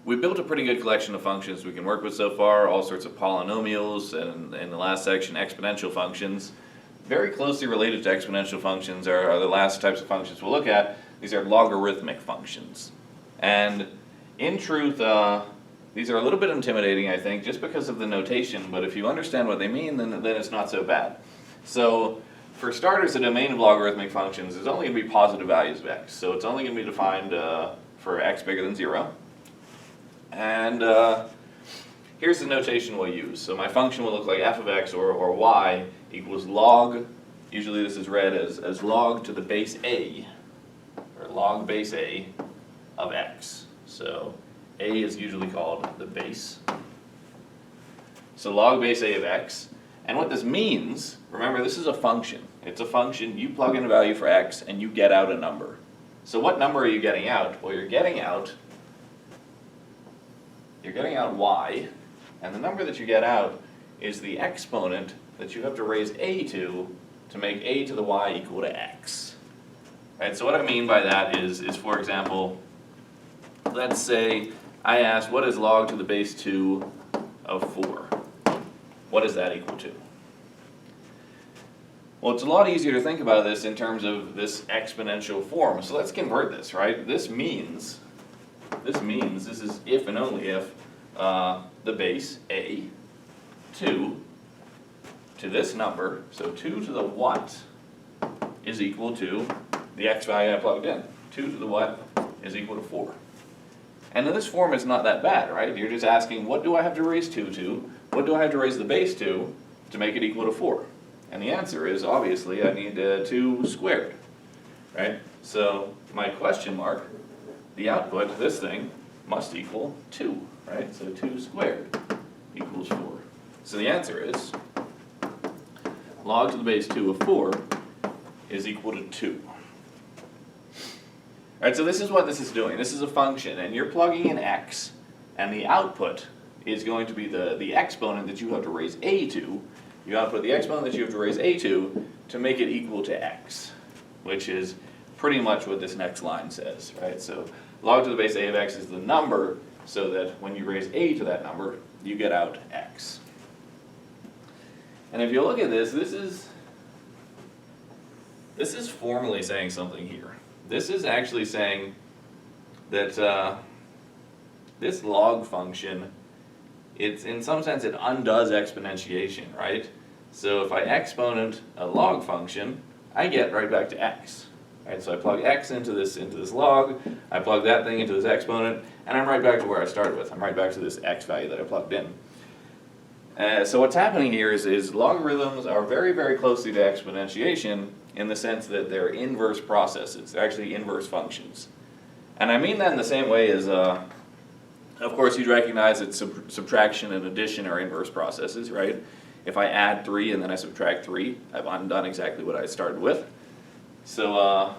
We built a pretty good collection of functions we can work with so far, all sorts of polynomials, and in the last section, exponential functions. Very closely related to exponential functions are the last types of functions we'll look at. These are logarithmic functions. And in truth, these are a little bit intimidating, I think, just because of the notation, but if you understand what they mean, then it's not so bad. So, for starters, the domain of logarithmic functions is only going to be positive values of x. So it's only going to be defined for x bigger than 0. And here's the notation we'll use. So my function will look like f of x or y equals log, usually this is read as log to the base a, or log base a of x. So a is usually called the base. So log base a of x. And what this means, remember this is a function. It's a function, you plug in a value for x and you get out a number. So what number are you getting out? Well, you're getting out y, and the number that you get out is the exponent that you have to raise a to make a to the y equal to x. Right, so what I mean by that is for example, let's say I ask what is log to the base 2 of 4? What is that equal to? Well, it's a lot easier to think about this in terms of this exponential form. So let's convert this, right? This means this is if and only if the base a 2 to this number, so 2 to the what is equal to the x value I plugged in. 2 to the what is equal to 4. And then this form is not that bad, right? You're just asking, what do I have to raise 2 to? What do I have to raise the base to make it equal to 4? And the answer is, obviously, I need 2 squared, right? So my question mark, the output, this thing, must equal 2, right? So 2 squared equals 4. So the answer is log to the base 2 of 4 is equal to 2. All right, so this is what this is doing. This is a function, and you're plugging in x, and the output is going to be the exponent that you have to raise a to. You output the exponent that you have to raise a to make it equal to x, which is pretty much what this next line says, right? So log to the base a of x is the number, so that when you raise a to that number, you get out x. And if you look at this, this is formally saying something here. This is actually saying that this log function, it's in some sense it undoes exponentiation, right? So if I exponent a log function, I get right back to x. Right? So I plug x into this log, I plug that thing into this exponent, and I'm right back to where I started with. I'm right back to this x value that I plugged in. So what's happening here is logarithms are very, very closely to exponentiation in the sense that they're inverse processes. They're actually inverse functions. And I mean that in the same way as, of course, you'd recognize that subtraction and addition are inverse processes, right? If I add 3 and then I subtract 3, I've undone exactly what I started with. So,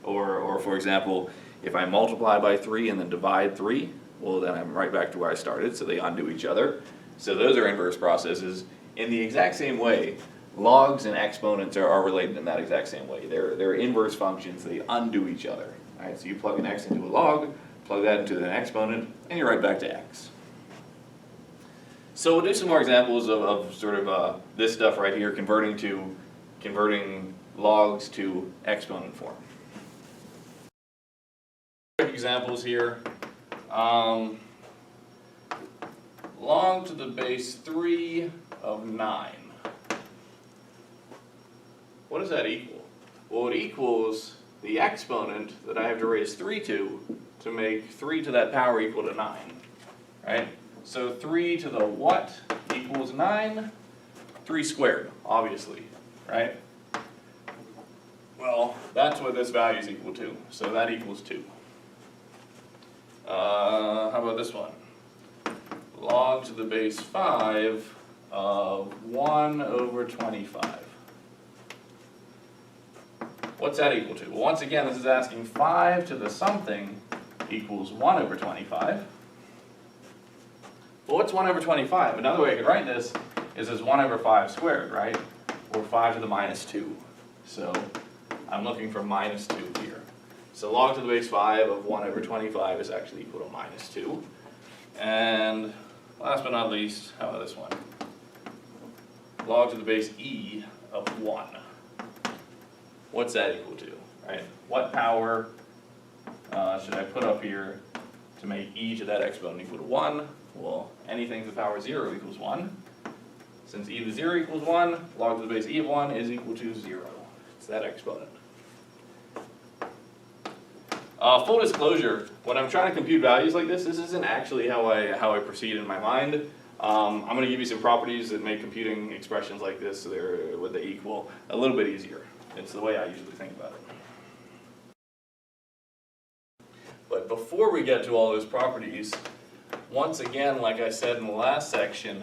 or for example, if I multiply by 3 and then divide 3, well then I'm right back to where I started, so they undo each other. So those are inverse processes. In the exact same way, logs and exponents are related in that exact same way. They're inverse functions, they undo each other. Right? So you plug an x into a log, plug that into an exponent, and you're right back to x. So we'll do some more examples of sort of this stuff right here, converting logs to exponent form. Examples here. Log to the base 3 of 9. What does that equal? Well, it equals the exponent that I have to raise 3 to make 3 to that power equal to 9, right? So 3 to the what equals 9? 3 squared, obviously, right? Well, that's what this value is equal to, so that equals 2. How about this one? Log to the base 5 of 1 over 25. What's that equal to? Well, once again, this is asking 5 to the something equals 1 over 25. Well, what's 1 over 25? Another way I could write this is as 1 over 5 squared, right? Or 5 to the minus 2. So I'm looking for minus 2 here. So log to the base 5 of 1 over 25 is actually equal to minus 2. And last but not least, how about this one? Log to the base e of 1. What's that equal to, right? What power should I put up here to make e to that exponent equal to 1? Well, anything to the power 0 equals 1. Since e to the 0 equals 1, log to the base e of 1 is equal to 0. It's that exponent. Full disclosure, when I'm trying to compute values like this isn't actually how I proceed in my mind. I'm going to give you some properties that make computing expressions like this, so they're what they equal, a little bit easier. It's the way I usually think about it. But before we get to all those properties, once again, like I said in the last section,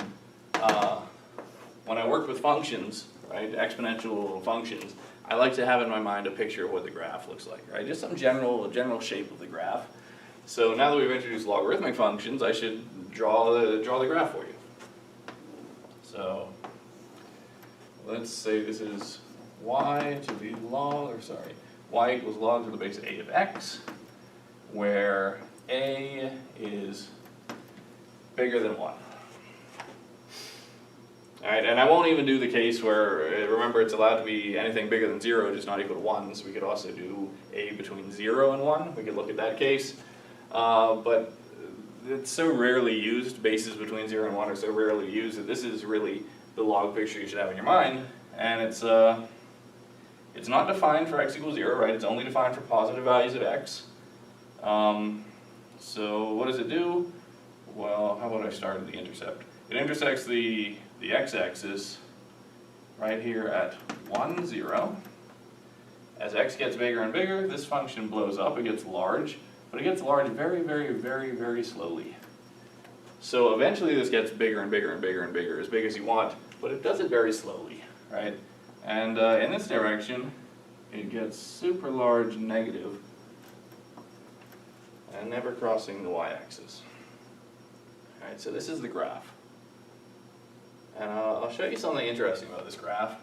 when I work with functions, right, exponential functions, I like to have in my mind a picture of what the graph looks like, right? Just some general shape of the graph. So now that we've introduced logarithmic functions, I should draw the graph for you. So let's say this is y equals log to the base a of x, where a is bigger than 1. Alright, and I won't even do the case where, remember, it's allowed to be anything bigger than 0, just not equal to 1, so we could also do a between 0 and 1. We could look at that case. But it's so rarely used, bases between 0 and 1 are so rarely used, that this is really the log picture you should have in your mind. And it's not defined for x equals 0, right? It's only defined for positive values of x. So what does it do? Well, how about I start at the intercept? It intersects the x-axis right here at 1, 0. As x gets bigger and bigger, this function blows up, it gets large, but it gets large very, very, very, very slowly. So eventually this gets bigger and bigger and bigger and bigger, as big as you want, but it does it very slowly, right? And in this direction, it gets super large negative and never crossing the y-axis. Alright, so this is the graph. And I'll show you something interesting about this graph,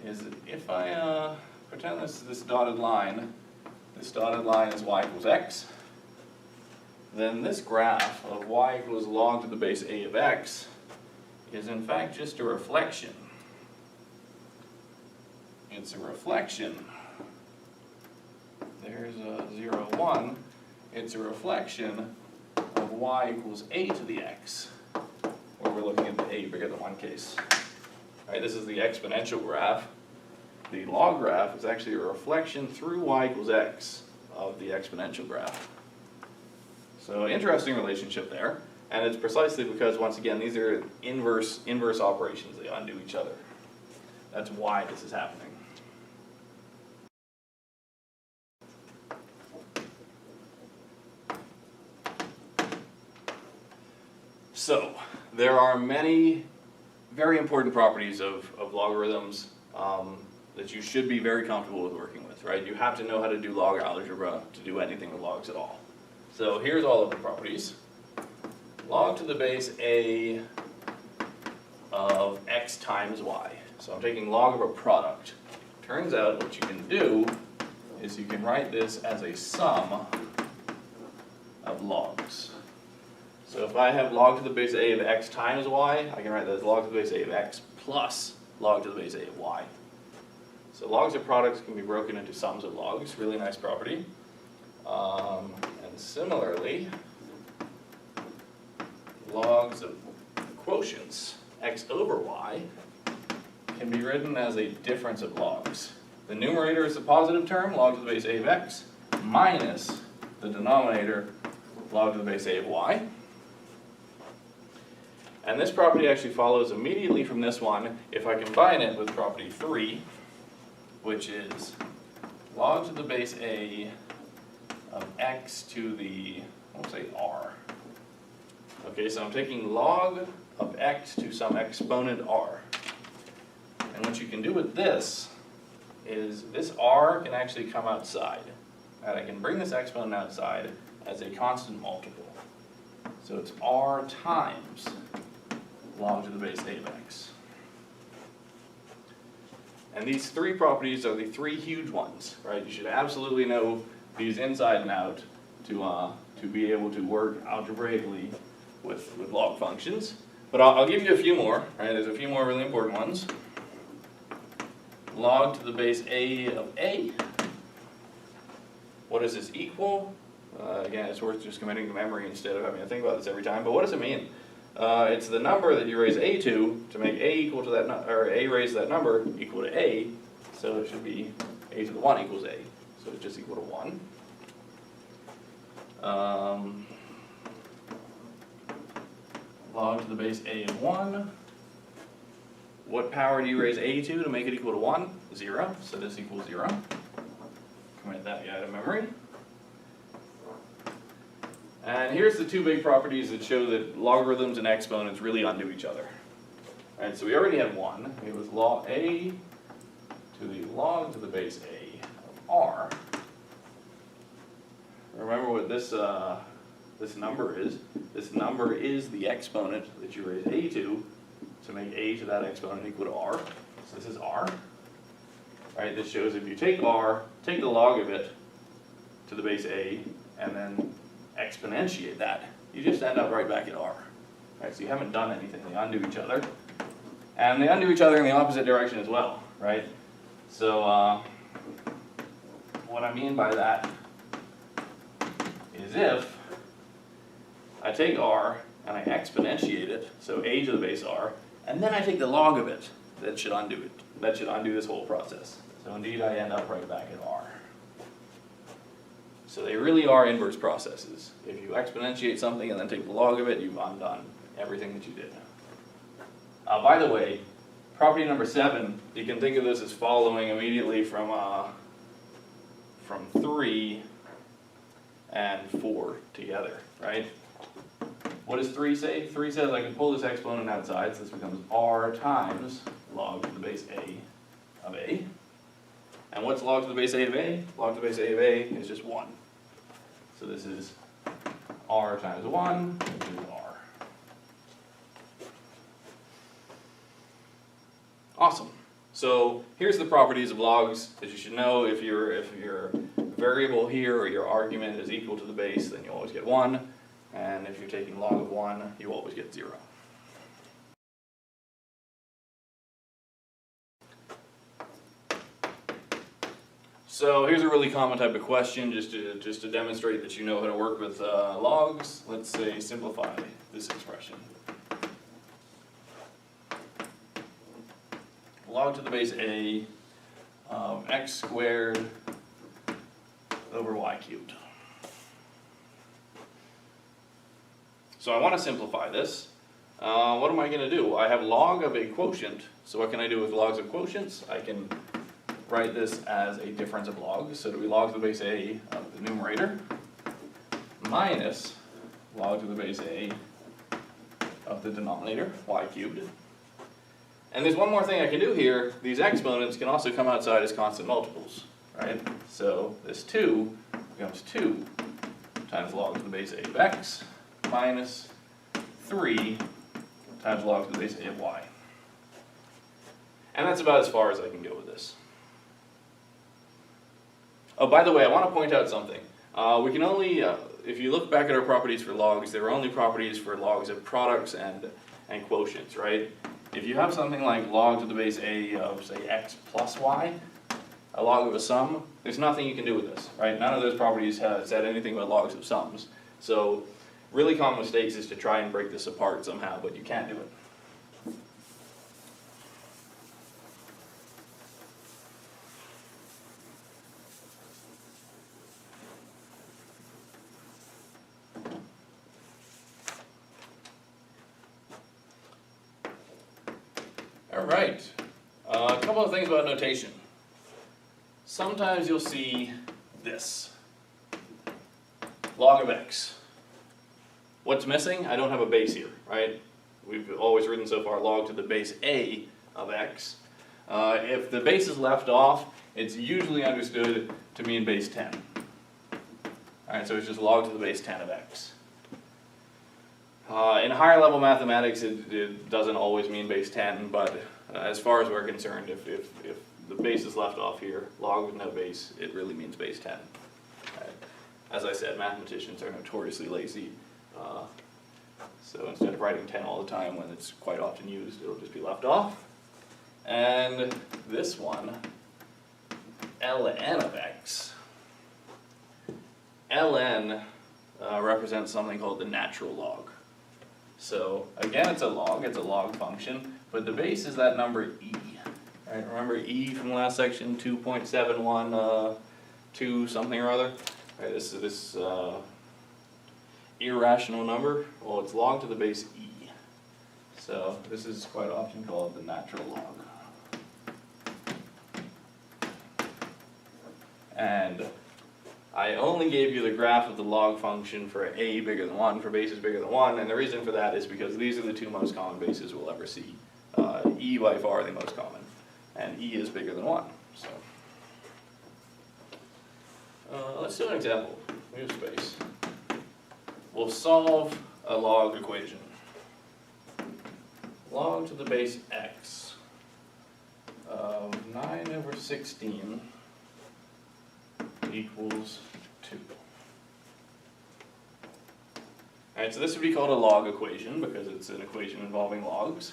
is that if I pretend this dotted line is y equals x, then this graph of y equals log to the base a of x is in fact just a reflection. It's a reflection. There's a 0, 1. It's a reflection of y equals a to the x, where we're looking at the a bigger than 1 case. All right, this is the exponential graph. The log graph is actually a reflection through y equals x of the exponential graph. So interesting relationship there, and it's precisely because, once again, these are inverse operations. They undo each other. That's why this is happening. So, there are many very important properties of logarithms that you should be very comfortable with working with, right? You have to know how to do log algebra to do anything with logs at all. So here's all of the properties. Log to the base a of x times y. So I'm taking log of a product. Turns out what you can do is you can write this as a sum of logs. So if I have log to the base a of x times y, I can write that as log to the base a of x plus log to the base a of y. So logs of products can be broken into sums of logs, really nice property. And similarly, logs of quotients, x over y, can be written as a difference of logs. The numerator is the positive term, log to the base a of x, minus the denominator, log to the base a of y. And this property actually follows immediately from this one if I combine it with property 3, which is log to the base a of x to the, we'll say r. Okay, so I'm taking log of x to some exponent r. And what you can do with this is this r can actually come outside. And I can bring this exponent outside as a constant multiple. So it's r times log to the base a of x. And these three properties are the three huge ones, right? You should absolutely know these inside and out to be able to work algebraically with log functions. But I'll give you a few more, right? There's a few more really important ones. Log to the base a of a. What does this equal? Again, it's worth just committing to memory instead of having to think about this every time. But what does it mean? It's the number that you raise a to make a equal to that, or a raised to that number equal to a. So it should be a to the 1 equals a. So it's just equal to 1. Log to the base a of 1. What power do you raise a to make it equal to 1? 0. So this equals 0. Commit that guy to memory. And here's the two big properties that show that logarithms and exponents really undo each other. Alright, so we already had one. It was log a to the log to the base a of r. Remember what this number is. This number is the exponent that you raise a to make a to that exponent equal to r. So this is r. Right, this shows if you take r, take the log of it to the base a, and then exponentiate that, you just end up right back at r. Right, so you haven't done anything. They undo each other. And they undo each other in the opposite direction as well, right? So what I mean by that is if I take r and I exponentiate it, so a to the base r, and then I take the log of it, that should undo it. That should undo this whole process. So indeed I end up right back at r. So they really are inverse processes. If you exponentiate something and then take the log of it, you've undone everything that you did. By the way, property number 7, you can think of this as following immediately from 3 and 4 together, right? What does 3 say? 3 says I can pull this exponent outside, so this becomes r times log to the base a of a. And what's log to the base a of a? Log to the base a of a is just 1. So this is r times 1, which is r. Awesome. So here's the properties of logs that you should know. If your variable here or your argument is equal to the base, then you always get 1. And if you're taking log of 1, you always get 0. So here's a really common type of question, just to demonstrate that you know how to work with logs. Let's say simplify this expression. Log to the base a of x squared over y cubed. So I want to simplify this. What am I going to do? I have log of a quotient. So what can I do with logs of quotients? I can write this as a difference of logs. So do we log to the base a of the numerator minus log to the base a of the denominator, y cubed. And there's one more thing I can do here. These exponents can also come outside as constant multiples, right? So this 2 becomes 2 times log to the base a of x minus 3 times log to the base a of y. And that's about as far as I can go with this. Oh, by the way, I want to point out something. We can only, if you look back at our properties for logs, there are only properties for logs of products and quotients, right? If you have something like log to the base a of, say, x plus y, a log of a sum, there's nothing you can do with this, right? None of those properties have said anything about logs of sums. So really common mistakes is to try and break this apart somehow, but you can't do it. Alright, a couple of things about notation. Sometimes you'll see this, log of x. What's missing? I don't have a base here, right? We've always written so far log to the base a of x. If the base is left off, it's usually understood to mean base 10. Alright, so it's just log to the base 10 of x. In higher level mathematics, it doesn't always mean base 10, but as far as we're concerned, if the base is left off here, log with no base, it really means base 10. Right. as I said, mathematicians are notoriously lazy. So instead of writing 10 all the time when it's quite often used, it'll just be left off. And this one, ln of x. ln represents something called the natural log. So again, it's a log function, but the base is that number e. Right, remember e from last section, 2.712 something or other? Right, this is this irrational number. Well, it's log to the base e. So this is quite often called the natural log. And I only gave you the graph of the log function for a bigger than 1, for bases bigger than 1, and the reason for that is because these are the two most common bases we'll ever see. E by far the most common, and e is bigger than 1. So let's do an example. We have space. We'll solve a log equation. Log to the base x of 9/16 equals 2. Alright, so this would be called a log equation because it's an equation involving logs.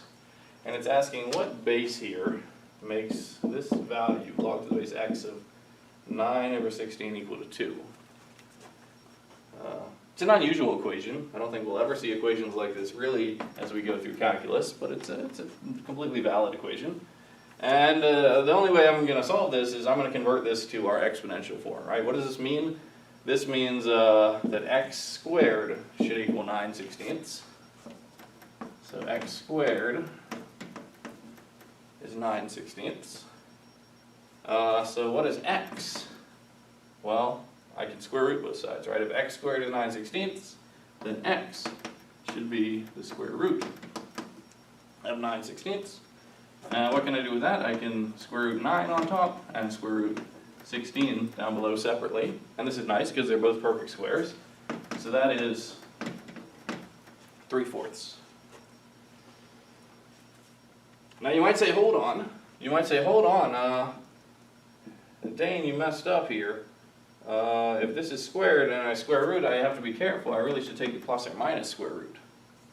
And it's asking what base here makes this value, log to the base x of 9/16 equal to 2. It's an unusual equation. I don't think we'll ever see equations like this really as we go through calculus, but it's a completely valid equation. And the only way I'm going to solve this is I'm going to convert this to our exponential form, right? What does this mean? This means that x squared should equal 9/16. So x squared is 9/16. So what is x? Well, I can square root both sides, right? If x squared is 9/16, then x should be the square root of 9/16. What can I do with that? I can square root 9 on top and square root 16 down below separately. And this is nice because they're both perfect squares. So that is 3/4. Now you might say, hold on. You might say, hold on, Dane, you messed up here. If this is squared and I square root, I have to be careful. I really should take the plus or minus square root,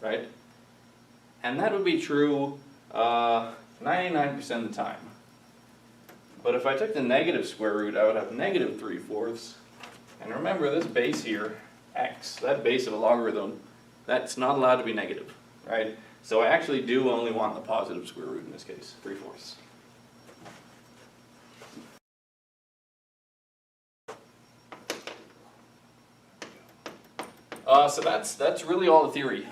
right? And that would be true 99% of the time. But if I took the negative square root, I would have negative 3/4. And remember this base here, x, that base of a logarithm, that's not allowed to be negative, right? So I actually do only want the positive square root in this case, 3/4. So that's really all the theory.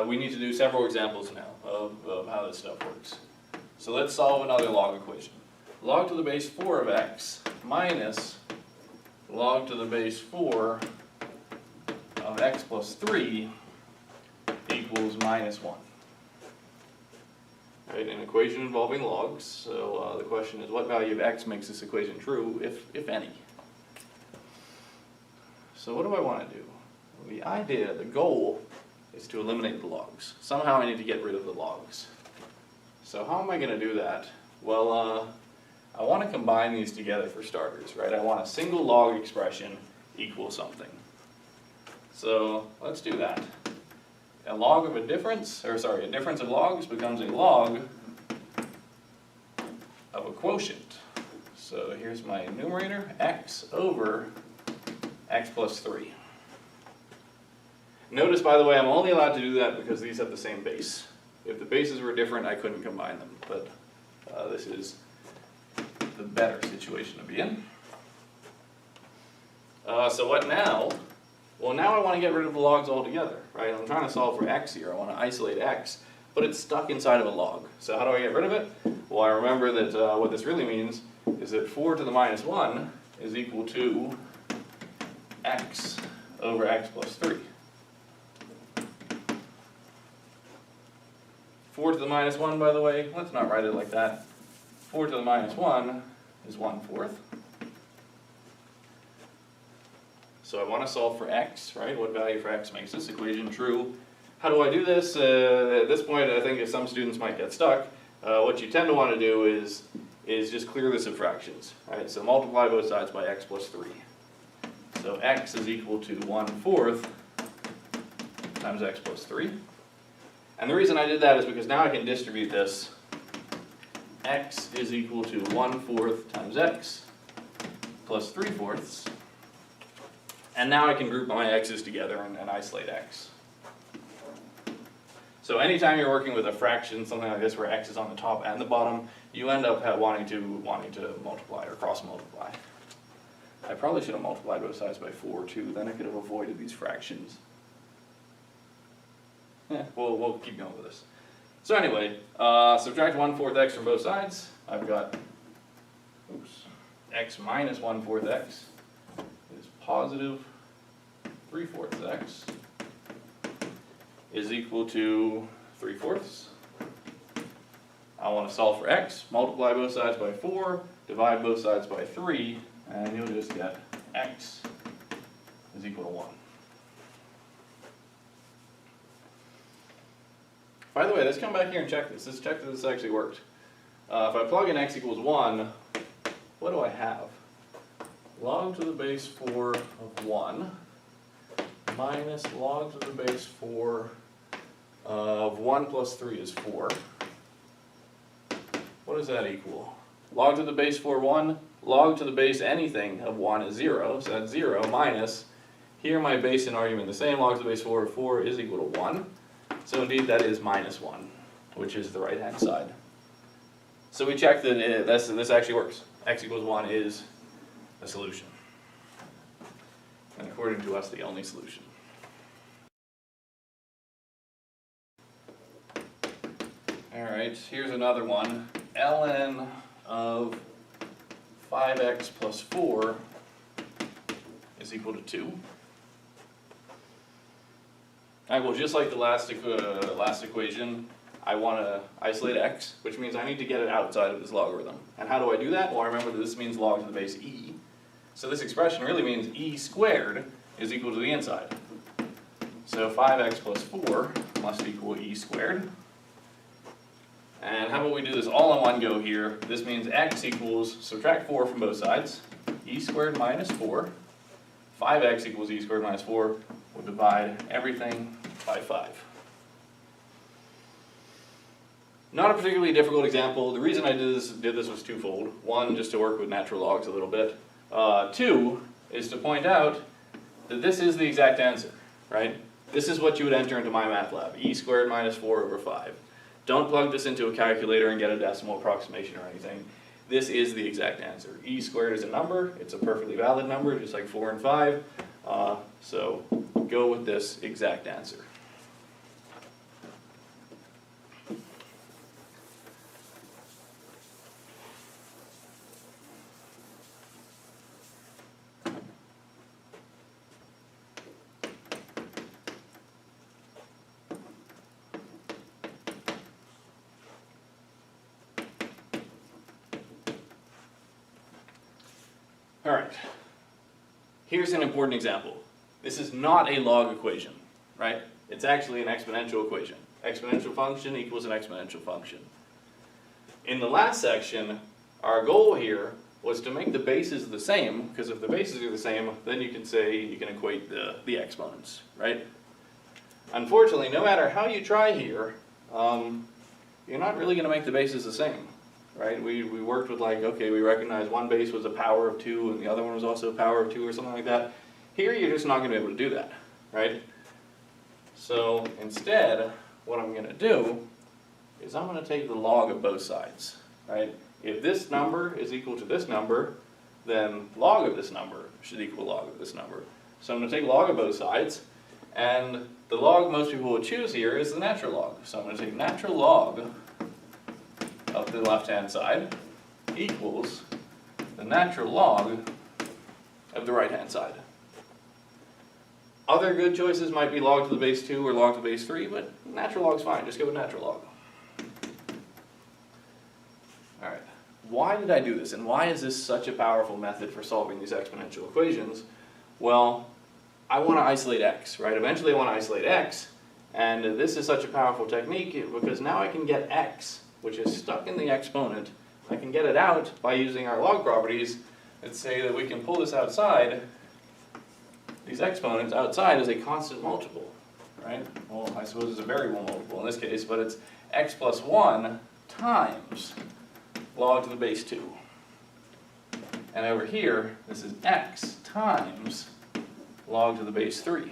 We need to do several examples now of how this stuff works. So let's solve another log equation. Log to the base 4 of x minus log to the base 4 of x plus 3 equals -1. Right, an equation involving logs. So the question is, what value of x makes this equation true, if any? So what do I want to do? The idea, the goal, is to eliminate the logs. Somehow I need to get rid of the logs. So how am I going to do that? Well, I want to combine these together for starters, right? I want a single log expression equal something. So let's do that. A log of a difference of logs becomes a log of a quotient. So here's my numerator, x over x plus 3. Notice, by the way, I'm only allowed to do that because these have the same base. If the bases were different, I couldn't combine them, but this is the better situation to be in. So what now? Well, now I want to get rid of the logs altogether, right? I'm trying to solve for x here. I want to isolate x, but it's stuck inside of a log. So how do I get rid of it? Well, I remember that what this really means is that 4 to the minus 1 is equal to x over x plus 3. 4 to the minus 1, by the way, let's not write it like that. 4 to the minus 1 is 1/4. So I want to solve for x, right? What value for x makes this equation true? How do I do this? At this point, I think some students might get stuck. What you tend to want to do is just clear this of fractions, right? So multiply both sides by x plus 3. So x is equal to 1/4 times x plus 3. And the reason I did that is because now I can distribute this. X is equal to 1/4 times x plus 3/4. And now I can group my x's together and isolate x. So anytime you're working with a fraction, something like this, where x is on the top and the bottom, you end up wanting to multiply or cross multiply. I probably should have multiplied both sides by 4 too, then I could have avoided these fractions. Yeah, we'll keep going with this. So anyway, subtract 1/4 x from both sides. I've got, x minus 1/4 x is positive 3/4 x is equal to 3/4. I want to solve for x, multiply both sides by 4, divide both sides by 3, and you'll just get x is equal to 1. By the way, let's come back here and check this. Let's check that this actually worked. If I plug in x equals 1, what do I have? Log to the base 4 of 1 minus log to the base 4 of 1 plus 3 is 4. What does that equal? Log to the base 4, 1. Log to the base anything of 1 is 0, so that's 0 minus, here my base and argument the same, log to the base 4 of 4 is equal to 1. So indeed that is minus 1, which is the right hand side. So we checked that this actually works. X equals 1 is a solution. And according to us, the only solution. Alright, here's another one. ln of 5x plus 4 is equal to 2. Alright, well, just like the last equation, I want to isolate x, which means I need to get it outside of this logarithm. And how do I do that? Well, I remember that this means log to the base e. So this expression really means e squared is equal to the inside. So 5x plus 4 must equal e squared. And how about we do this all in one go here? This means x equals, subtract 4 from both sides, e squared minus 4. 5x equals e squared minus 4. We'll divide everything by 5. Not a particularly difficult example. The reason I did this was twofold. One, just to work with natural logs a little bit. Two, is to point out that this is the exact answer, right? This is what you would enter into MyMathLab, e squared minus 4 over 5. Don't plug this into a calculator and get a decimal approximation or anything. This is the exact answer. E squared is a number. It's a perfectly valid number, just like 4 and 5. So go with this exact answer. All right, here's an important example. This is not a log equation, right? It's actually an exponential equation. Exponential function equals an exponential function. In the last section, our goal here was to make the bases the same, because if the bases are the same, then you can say, you can equate the exponents, right? Unfortunately, no matter how you try here, you're not really going to make the bases the same. Right? We worked with like, okay, we recognize one base was a power of 2 and the other one was also a power of 2 or something like that. Here you're just not going to be able to do that, right? So instead, what I'm going to do is I'm going to take the log of both sides, right? If this number is equal to this number, then log of this number should equal log of this number. So I'm going to take log of both sides, and the log most people would choose here is the natural log. So I'm going to take natural log of the left-hand side equals the natural log of the right-hand side. Other good choices might be log to the base 2 or log to the base 3, but natural log's fine. Just go with natural log. All right. Why did I do this, and why is this such a powerful method for solving these exponential equations? Well, I want to isolate x, right? Eventually I want to isolate x, and this is such a powerful technique because now I can get x, which is stuck in the exponent. I can get it out by using our log properties and say that we can pull this outside these exponents outside is a constant multiple, right? Well, I suppose it's a variable multiple in this case, but it's x plus 1 times log to the base 2. And over here, this is x times log to the base 3.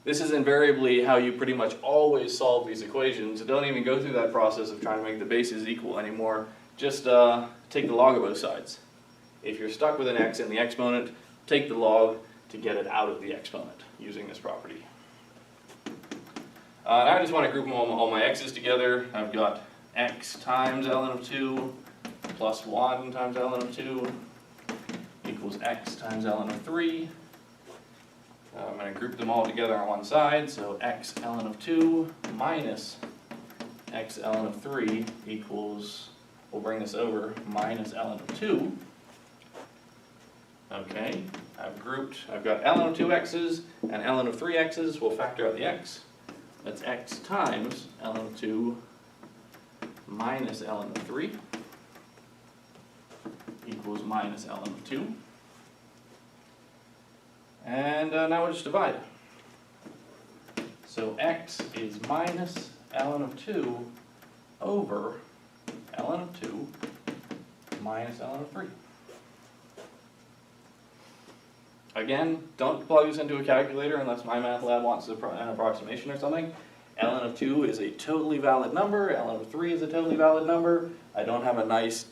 This is invariably how you pretty much always solve these equations. Don't even go through that process of trying to make the bases equal anymore. Just take the log of both sides. If you're stuck with an x in the exponent, take the log to get it out of the exponent using this property. Now I just want to group all my x's together. I've got x times ln of 2 plus 1 times ln of 2 equals x times ln of 3. I'm going to group them all together on one side, so x ln of 2 minus x ln of 3 equals, we'll bring this over, minus ln of 2. Okay, I've got ln of 2 x's and ln of 3 x's. We'll factor out the x. That's x times ln of 2 minus ln of 3 equals minus ln of 2. And now we'll just divide. So x is minus ln of 2 over ln of 2 minus ln of 3. Again, don't plug this into a calculator unless my math lab wants an approximation or something. Ln of 2 is a totally valid number. Ln of 3 is a totally valid number. I don't have a nice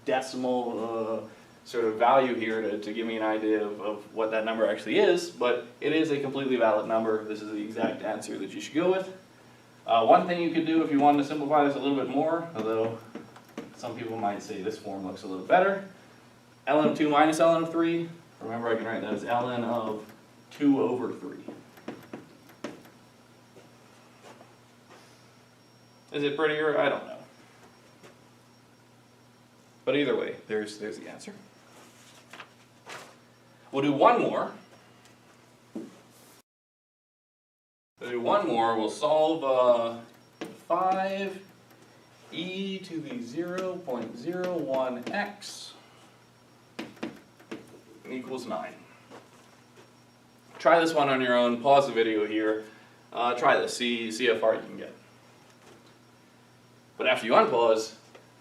decimal sort of value here to give me an idea of what that number actually is, but it is a completely valid number. This is the exact answer that you should go with. One thing you could do if you wanted to simplify this a little bit more, although some people might say this form looks a little better, ln of 2 minus ln of 3, remember I can write that as ln of 2 over 3. Is it prettier? I don't know. But either way, there's the answer. We'll do one more. We'll solve 5e to the 0.01x equals 9. Try this one on your own. Pause the video here. Try this. See how far you can get. But after you unpause,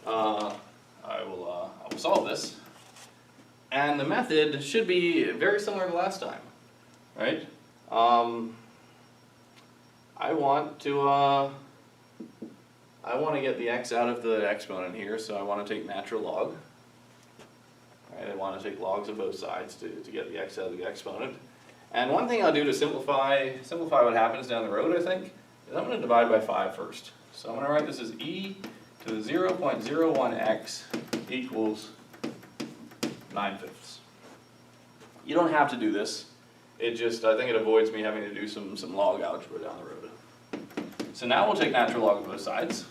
I will solve this. And the method should be very similar to last time, right? I want to get the x out of the exponent here, so I want to take natural log. Right? I want to take logs of both sides to get the x out of the exponent. And one thing I'll do to simplify what happens down the road, I think, is I'm going to divide by 5 first. So I'm going to write this as e to the 0.01x equals 9/5. You don't have to do this. I think it avoids me having to do some log algebra down the road. So now we'll take natural log of both sides.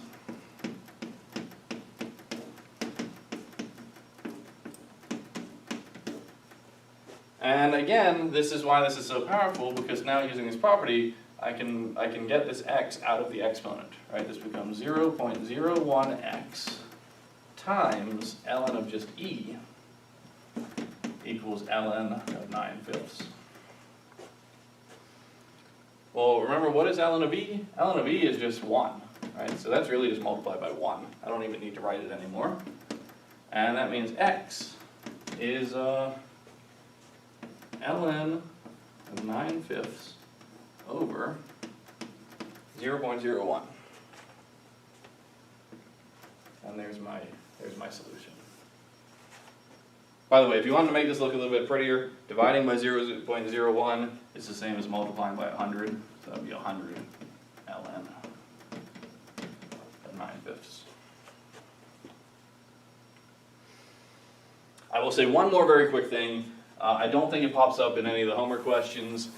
And again, this is why this is so powerful, because now using this property, I can get this x out of the exponent, right? This becomes 0.01x times ln of just e equals ln of 9/5. Well, remember, what is ln of e? Ln of e is just 1, right? So that's really just multiplied by 1. I don't even need to write it anymore. And that means x is ln of 9/5 over 0.01. And there's my solution. By the way, if you want to make this look a little bit prettier, dividing by 0.01 is the same as multiplying by 100. So that would be 100 ln of 9/5. I will say one more very quick thing. I don't think it pops up in any of the homework questions,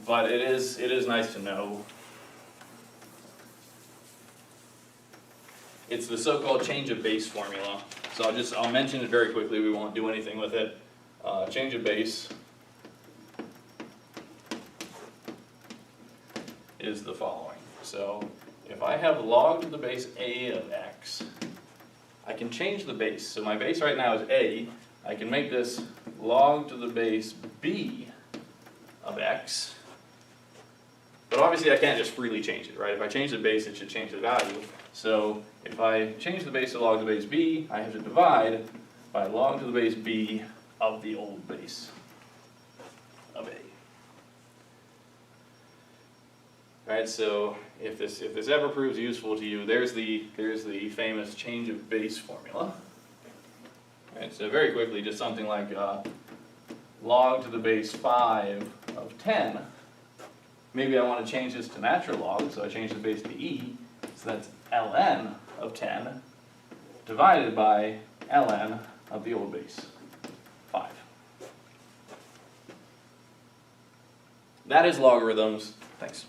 but it is nice to know. It's the so-called change of base formula. So I'll mention it very quickly. We won't do anything with it. Change of base is the following. So if I have log to the base a of x, I can change the base. So my base right now is a. I can make this log to the base b of x, but obviously I can't just freely change it, right? If I change the base, it should change the value. So if I change the base to log to the base b, I have to divide by log to the base b of the old base of a. Alright, so if this ever proves useful to you, there's the famous change of base formula. Alright, so very quickly, just something like log to the base 5 of 10. Maybe I want to change this to natural log, so I change the base to e, so that's ln of 10 divided by ln of the old base, 5. That is logarithms. Thanks.